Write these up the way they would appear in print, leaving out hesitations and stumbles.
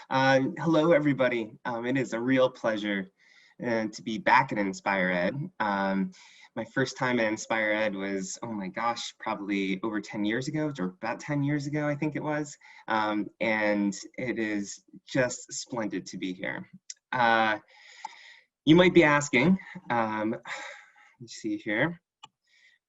Hello, everybody. It is a real pleasure to be back at Inspire Ed. My first time at Inspire Ed was, oh my gosh, probably over 10 years ago, or about 10 years ago, I think it was. And it is just splendid to be here. You might be asking, let me see here,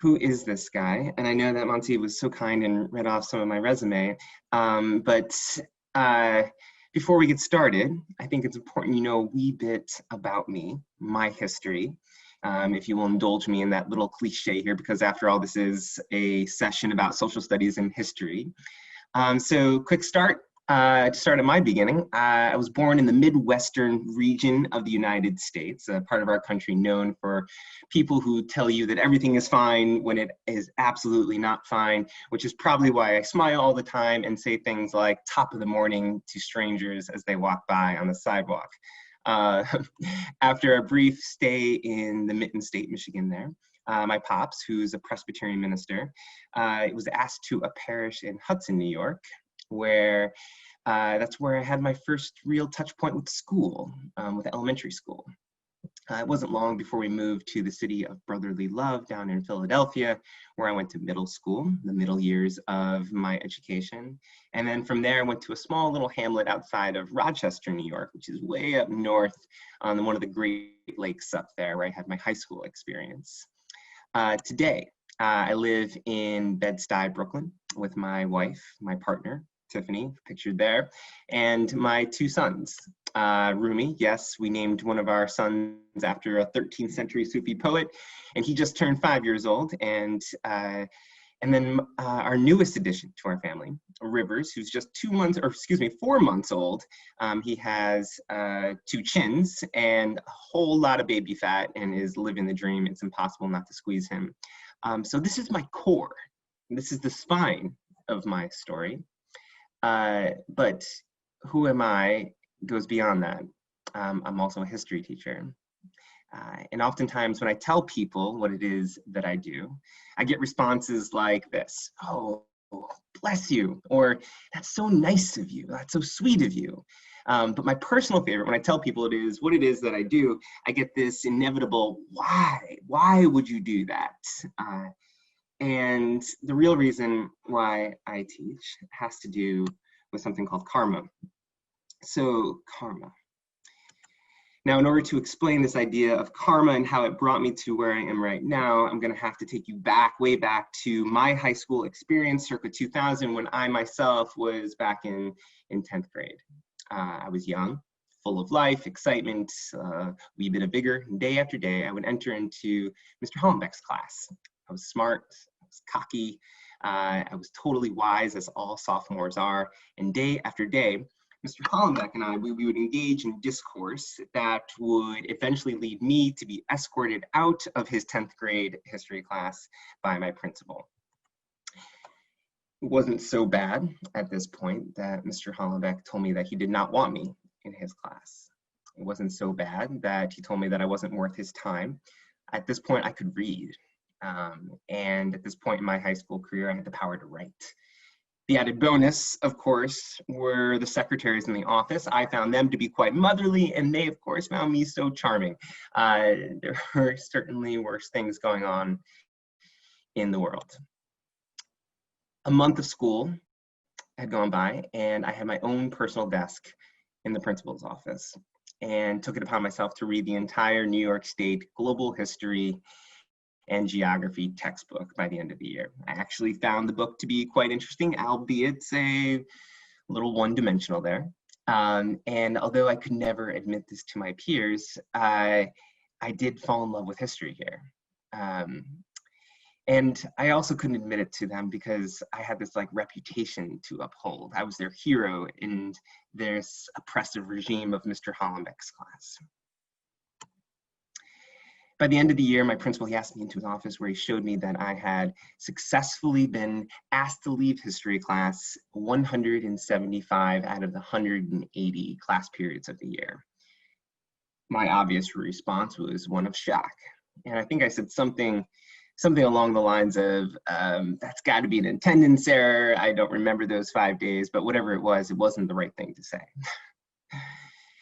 who is this guy? And I know that Monty was so kind and read off some of my resume, but before we get started, I think it's important you know a wee bit about me, my history, if you will indulge me in that little cliche here, because after all, this is a session about social studies and history. So quick start. To start at my beginning, I was born in the Midwestern region of the United States, a part of our country known for people who tell you that everything is fine when it is absolutely not fine, which is probably why I smile all the time and say things like top of the morning to strangers as they walk by on the sidewalk. After a brief stay in the Mitten State, Michigan there, my pops, who's a Presbyterian minister, was asked to a parish in Hudson, New York, where that's where I had my first real touch point with school, with elementary school. It wasn't long before we moved to the city of brotherly love down in Philadelphia, where I went to middle school, the middle years of my education. And then from there, I went to a small little hamlet outside of Rochester, New York, which is way up north on one of the Great Lakes up there, where I had my high school experience. Today, I live in Bed-Stuy, Brooklyn, with my wife, my partner, Tiffany, pictured there, and my two sons. Rumi, yes, we named one of our sons after a 13th century Sufi poet, and he just turned 5 years old. And then our newest addition to our family, Rivers, who's just 4 months old. He has 2 chins and a whole lot of baby fat and is living the dream. It's impossible not to squeeze him. So this is my core. This is the spine of my story. But who am I goes beyond that. I'm also a history teacher. And oftentimes when I tell people what it is that I do, I get responses like this: oh, bless you, or that's so nice of you, that's so sweet of you. But my personal favorite, when I tell people it is what it is that I do, I get this inevitable, why would you do that? And the real reason why I teach has to do with something called karma. So karma. Now, in order to explain this idea of karma and how it brought me to where I am right now, I'm going to have to take you back, way back to my high school experience, circa 2000, when I myself was back in 10th grade. I was young, full of life, excitement, a wee bit of vigor. And day after day, I would enter into Mr. Hollenbeck's class. I was smart, I was cocky, I was totally wise, as all sophomores are. And day after day, Mr. Hollenbeck and I, we would engage in discourse that would eventually lead me to be escorted out of his 10th grade history class by my principal. It wasn't so bad at this point that Mr. Hollenbeck told me that he did not want me in his class. It wasn't so bad that he told me that I wasn't worth his time. At this point, I could read. And at this point in my high school career, I had the power to write. The added bonus, of course, were the secretaries in the office. I found them to be quite motherly, and they, of course, found me so charming. There were certainly worse things going on in the world. A month of school had gone by, and I had my own personal desk in the principal's office, and took it upon myself to read the entire New York State global history and geography textbook by the end of the year. I actually found the book to be quite interesting, albeit a little one-dimensional there. And although I could never admit this to my peers, I did fall in love with history here. And I also couldn't admit it to them because I had this reputation to uphold. I was their hero in this oppressive regime of Mr. Hollenbeck's class. By the end of the year, my principal, he asked me into his office where he showed me that I had successfully been asked to leave history class 175 out of the 180 class periods of the year. My obvious response was one of shock. And I think I said something along the lines of, that's got to be an attendance error. I don't remember those 5 days, but whatever it wasn't the right thing to say.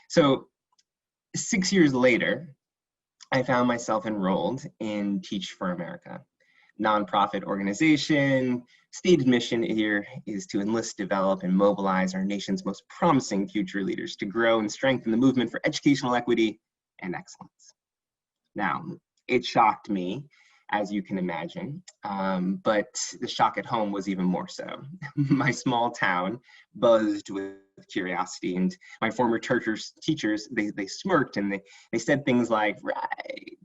So 6 years later, I found myself enrolled in Teach for America, nonprofit organization. Stated mission here is to enlist, develop, and mobilize our nation's most promising future leaders to grow and strengthen the movement for educational equity and excellence. Now, it shocked me, as you can imagine, but the shock at home was even more so. My small town buzzed with curiosity, and my former teachers, they smirked and they said things like, right,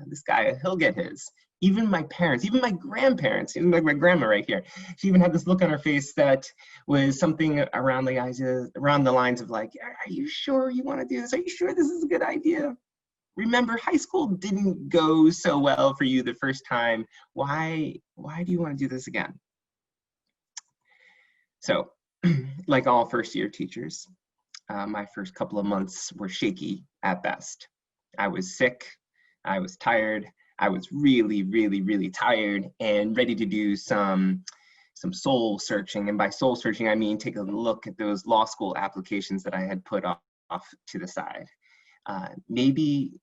this guy, he'll get his. Even my parents, even my grandparents, even like my grandma right here, she even had this look on her face that was something around the lines of like, are you sure you want to do this? Are you sure this is a good idea? Remember, high school didn't go so well for you the first time. Why do you want to do this again? So, like all first-year teachers, my first couple of months were shaky at best. I was sick, I was tired, I was really, really, really tired and ready to do some soul searching. And by soul searching, I mean take a look at those law school applications that I had put off to the side. Maybe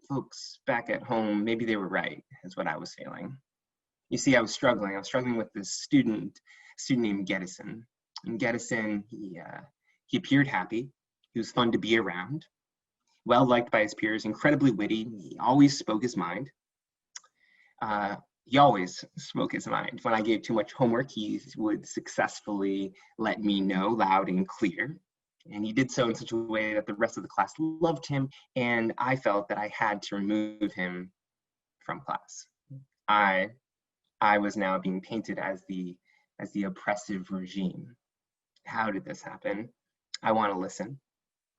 folks back at home, maybe they were right, is what I was feeling. You see, I was struggling with this student named Gedison. And Gedison, he appeared happy. He was fun to be around, well liked by his peers, incredibly witty. He always spoke his mind. He always spoke his mind. When I gave too much homework, he would successfully let me know loud and clear. And he did so in such a way that the rest of the class loved him, and I felt that I had to remove him from class. I was now being painted as the oppressive regime. How did this happen? I want to listen.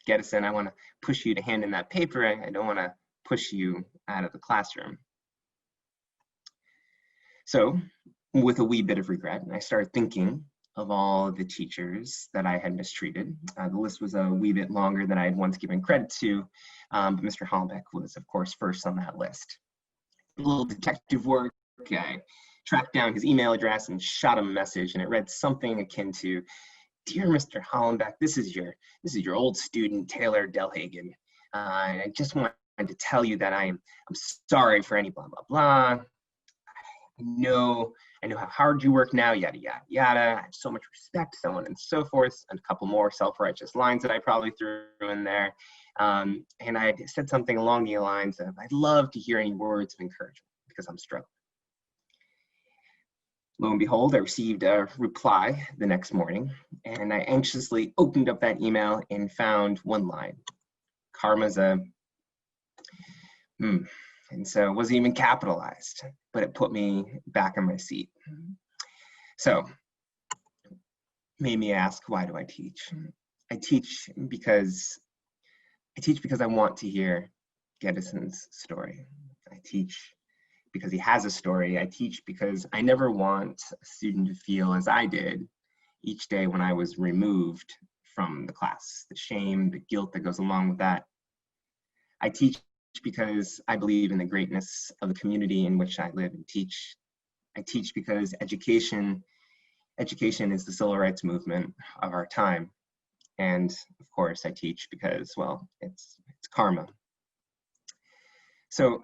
Gedison, I want to push you to hand in that paper. I don't want to push you out of the classroom. So, with a wee bit of regret, I started thinking of all the teachers that I had mistreated. The list was a wee bit longer than I had once given credit to, but Mr. Hollenbeck was, of course, first on that list. A little detective work, I tracked down his email address and shot him a message, and it read something akin to, "Dear Mr. Hollenbeck, this is your old student, Taylor Delhagen. I just wanted to tell you that I'm sorry for any blah, blah, blah. I know how hard you work now, yada, yada, yada. I have so much respect, so on and so forth," and a couple more self-righteous lines that I probably threw in there. And I said something along the lines of, "I'd love to hear any words of encouragement because I'm struggling." Lo and behold, I received a reply the next morning, and I anxiously opened up that email and found one line. Karma's a, and so it wasn't even capitalized, but it put me back in my seat. So, made me ask, why do I teach? I teach because I want to hear Gedison's story. I teach because he has a story. I teach because I never want a student to feel as I did each day when I was removed from the class, the shame, the guilt that goes along with that. I teach because I believe in the greatness of the community in which I live and teach. I teach because education is the civil rights movement of our time. And of course I teach because, well, it's karma. So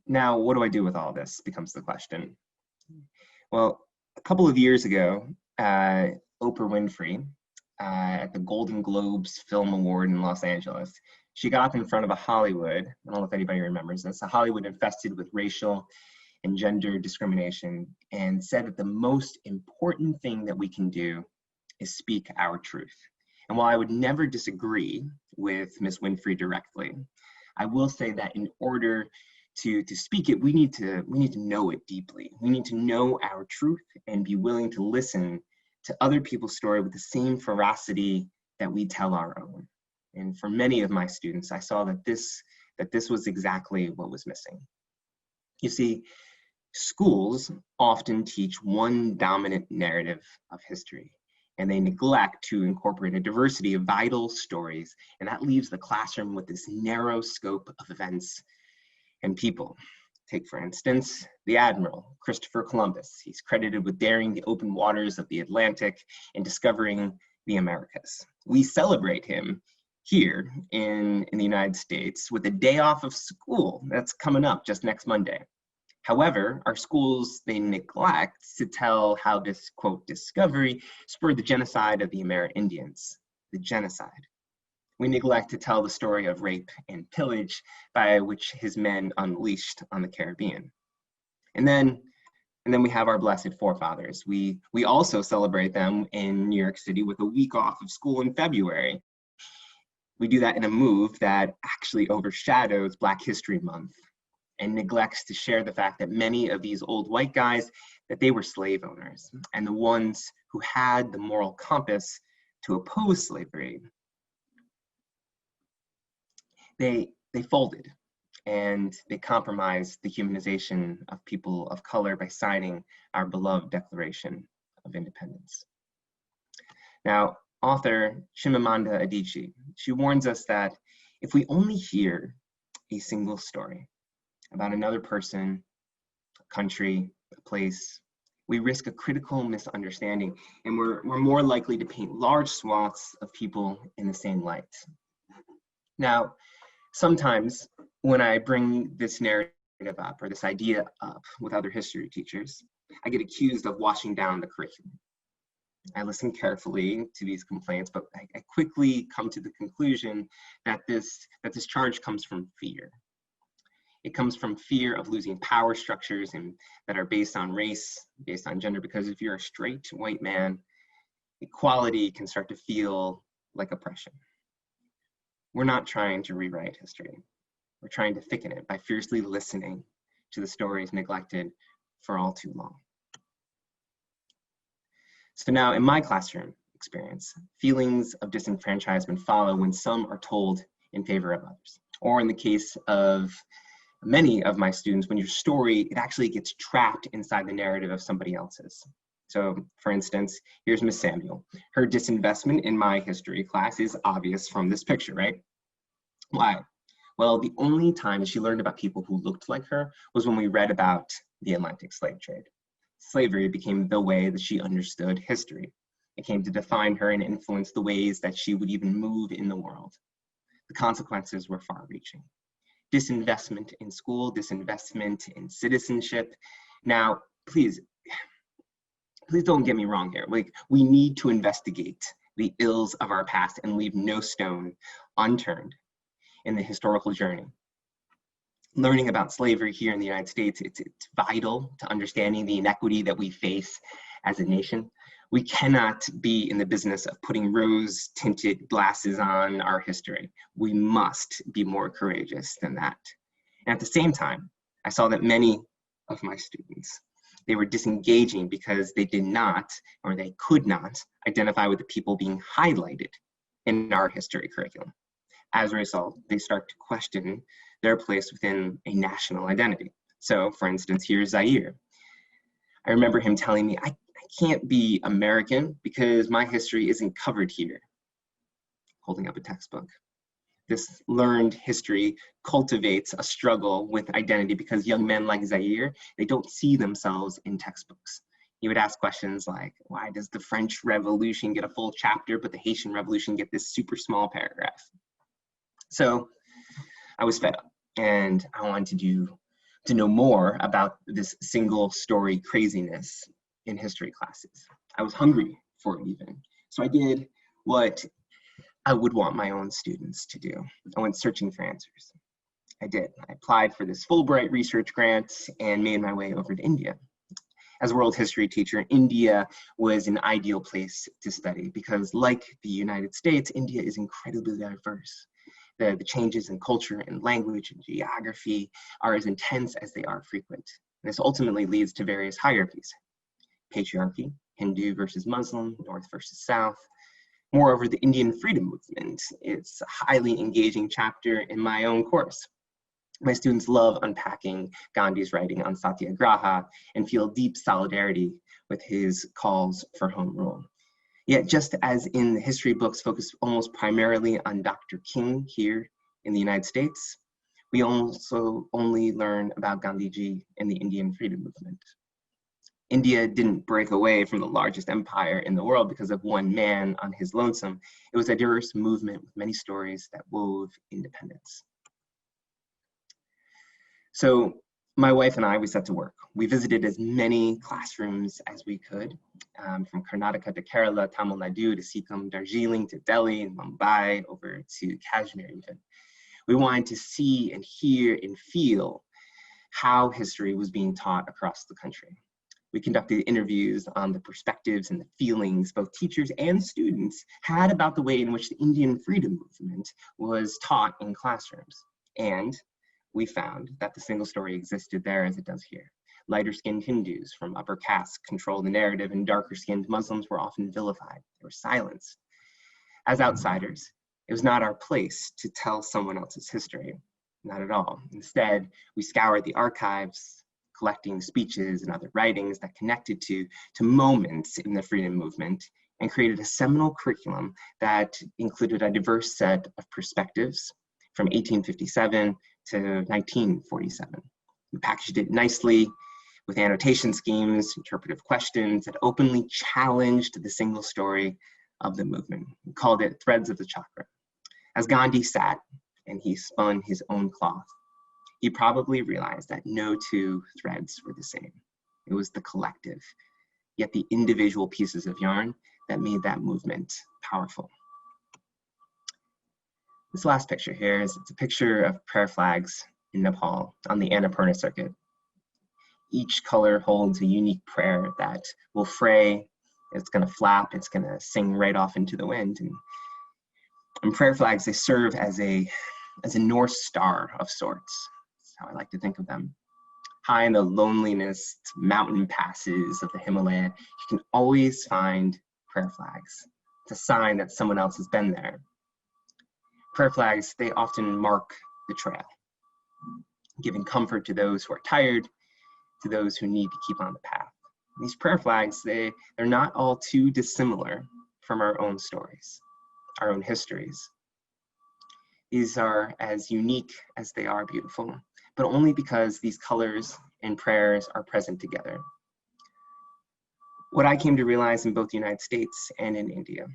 now what do I do with all this becomes the question. Well, a couple of years ago, Oprah Winfrey, at the Golden Globes Film Award in Los Angeles, she got up in front of a Hollywood, I don't know if anybody remembers this, a Hollywood infested with racial and gender discrimination, and said that the most important thing that we can do is speak our truth. And while I would never disagree with Ms. Winfrey directly, I will say that in order to speak it, we need to know it deeply. We need to know our truth and be willing to listen to other people's story with the same ferocity that we tell our own. And for many of my students, I saw that this was exactly what was missing. You see, schools often teach one dominant narrative of history, and they neglect to incorporate a diversity of vital stories, and that leaves the classroom with this narrow scope of events and people. Take, for instance, the Admiral, Christopher Columbus. He's credited with daring the open waters of the Atlantic and discovering the Americas. We celebrate him here in the United States with a day off of school that's coming up just next Monday. However, our schools, they neglect to tell how this, quote, discovery spurred the genocide of the Amerindians, the genocide. We neglect to tell the story of rape and pillage by which his men unleashed on the Caribbean. And then we have our blessed forefathers. We also celebrate them in New York City with a week off of school in February. We do that in a move that actually overshadows Black History Month and neglects to share the fact that many of these old white guys, that they were slave owners, and the ones who had the moral compass to oppose slavery, they folded, and they compromised the humanization of people of color by signing our beloved Declaration of Independence. Now, author Chimamanda Adichie, she warns us that if we only hear a single story about another person, a country, a place, we risk a critical misunderstanding, and we're more likely to paint large swaths of people in the same light. Now, sometimes when I bring this narrative up or this idea up with other history teachers, I get accused of washing down the curriculum. I listen carefully to these complaints, but I quickly come to the conclusion that this charge comes from fear. It comes from fear of losing power structures that are based on race, based on gender, because if you're a straight white man, equality can start to feel like oppression. We're not trying to rewrite history. We're trying to thicken it by fiercely listening to the stories neglected for all too long. So now in my classroom experience, feelings of disenfranchisement follow when some are told in favor of others. Or in the case of many of my students, when your story, it actually gets trapped inside the narrative of somebody else's. So for instance, here's Miss Samuel. Her disinvestment in my history class is obvious from this picture, right? Why? Well, the only time she learned about people who looked like her was when we read about the Atlantic slave trade. Slavery became the way that she understood history. It came to define her and influence the ways that she would even move in the world. The consequences were far-reaching. Disinvestment in school, disinvestment in citizenship. Now, please don't get me wrong here. Like, we need to investigate the ills of our past and leave no stone unturned in the historical journey. Learning about slavery here in the United States, it's vital to understanding the inequity that we face as a nation. We cannot be in the business of putting rose-tinted glasses on our history. We must be more courageous than that. And at the same time, I saw that many of my students, they were disengaging because they did not, or they could not, identify with the people being highlighted in our history curriculum. As a result, they start to question their place within a national identity. So for instance, here's Zaire. I remember him telling me, I can't be American because my history isn't covered here. Holding up a textbook. This learned history cultivates a struggle with identity because young men like Zaire, they don't see themselves in textbooks. He would ask questions like, why does the French Revolution get a full chapter, but the Haitian Revolution get this super small paragraph? So I was fed up and I wanted to know more about this single story craziness in history classes. I was hungry for it even. So I did what I would want my own students to do. I went searching for answers. I did. I applied for this Fulbright research grant and made my way over to India. As a world history teacher, India was an ideal place to study because, like the United States, India is incredibly diverse. The changes in culture and language and geography are as intense as they are frequent. And this ultimately leads to various hierarchies. Patriarchy, Hindu versus Muslim, North versus South. Moreover, the Indian freedom movement, it's a highly engaging chapter in my own course. My students love unpacking Gandhi's writing on Satyagraha and feel deep solidarity with his calls for home rule. Yet just as in the history books focused almost primarily on Dr. King here in the United States, we also only learn about Gandhiji and the Indian freedom movement. India didn't break away from the largest empire in the world because of one man on his lonesome. It was a diverse movement with many stories that wove independence. So my wife and I, we set to work. We visited as many classrooms as we could, from Karnataka to Kerala, Tamil Nadu to Sikkim, Darjeeling to Delhi and Mumbai, over to Kashmir even. We wanted to see and hear and feel how history was being taught across the country. We conducted interviews on the perspectives and the feelings both teachers and students had about the way in which the Indian freedom movement was taught in classrooms. And we found that the single story existed there as it does here. Lighter-skinned Hindus from upper castes controlled the narrative, and darker-skinned Muslims were often vilified. They were silenced. As outsiders, it was not our place to tell someone else's history, not at all. Instead, we scoured the archives, collecting speeches and other writings that connected to moments in the freedom movement, and created a seminal curriculum that included a diverse set of perspectives from 1857 to 1947. We packaged it nicely with annotation schemes, interpretive questions that openly challenged the single story of the movement. We called it Threads of the Chakra. As Gandhi sat and he spun his own cloth, he probably realized that no two threads were the same. It was the collective, yet the individual pieces of yarn that made that movement powerful. This last picture here is a picture of prayer flags in Nepal on the Annapurna circuit. Each color holds a unique prayer that will fray, it's gonna flap, it's gonna sing right off into the wind. And prayer flags, they serve as a North Star of sorts. That's how I like to think of them. High in the loneliness mountain passes of the Himalaya, you can always find prayer flags. It's a sign that someone else has been there. Prayer flags, they often mark the trail, giving comfort to those who are tired, to those who need to keep on the path. These prayer flags, they're not all too dissimilar from our own stories, our own histories. These are as unique as they are beautiful, but only because these colors and prayers are present together. What I came to realize in both the United States and in India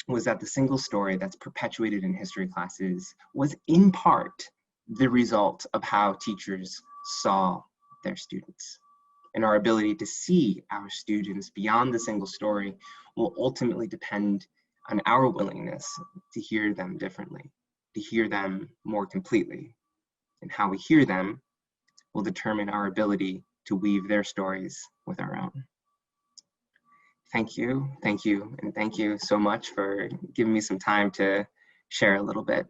was that the single story that's perpetuated in history classes was in part the result of how teachers saw their students. And our ability to see our students beyond the single story will ultimately depend on our willingness to hear them differently, to hear them more completely. And how we hear them will determine our ability to weave their stories with our own. Thank you, and thank you so much for giving me some time to share a little bit